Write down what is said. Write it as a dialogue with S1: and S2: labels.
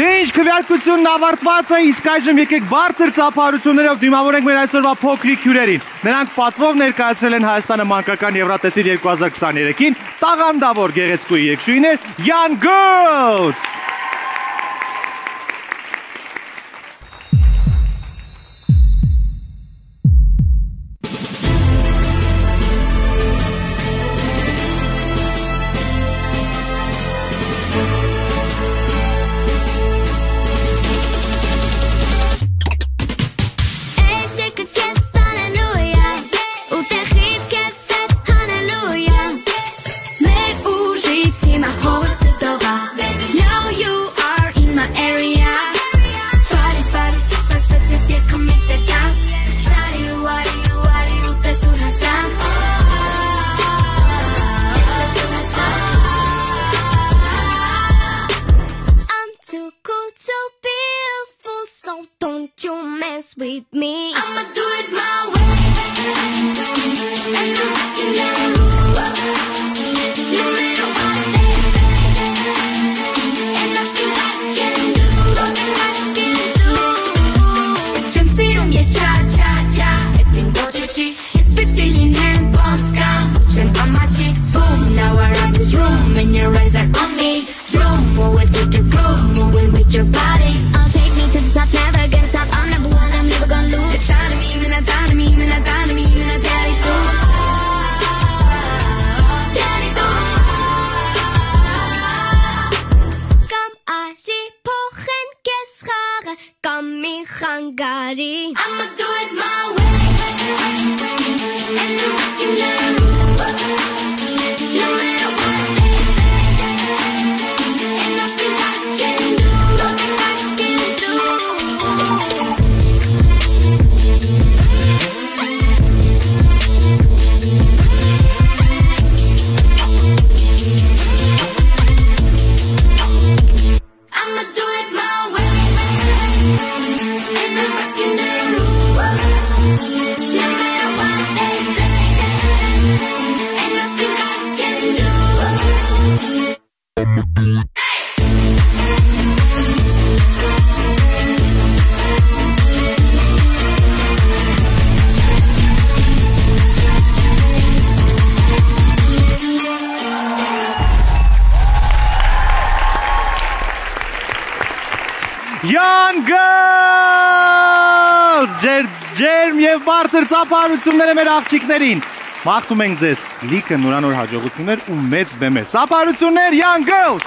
S1: Դե ինչ քվեարկությունն ավարտված է, իսկ այժմ եկեք բարձր ծափահարություններով դիմավորենք մեր այսօրվա փոքրիկ հյուրերին։ Նրանք պատվով ներկայացրել են Հայաստանը մանկական Եվրատեսիլ 2023-ին տաղանդավոր գեղեցկուհի երգչուհիներ Young Girls։
S2: With me, I'ma do it my way. And I'm rocking the roof, no matter what they say. And nothing I can do. 잠시룸 yes cha cha cha. 했던 거지. It's pretty and bones come. 전 마치 boom. Now I rock this room and your eyes are on me. Room, move it with your groove, move it with your body. Take me to the top, never gonna stop. I'm number one, I'm never gonna lose. It's out of me, man, it's out of me, man, it's out of me, man, it's daddy goose. Daddy goose. Kam aji pochen geschare, kam mi hangari. I'ma do it my way. And I'm rocking the roof, no matter what they say. And nothing I can do, nothing I can do. I'ma do it my way. And I'm rocking the roof, no matter what they say. And nothing I can do.
S1: Young Girls! Ջերմ եւ բարձր ծափահարությունները մեր աղջիկներին։ Մաղթում ենք ձեզ լիքը նորանոր հաջողություններ ու մեծ բեմեր։ Ծափահարություններ Young Girls!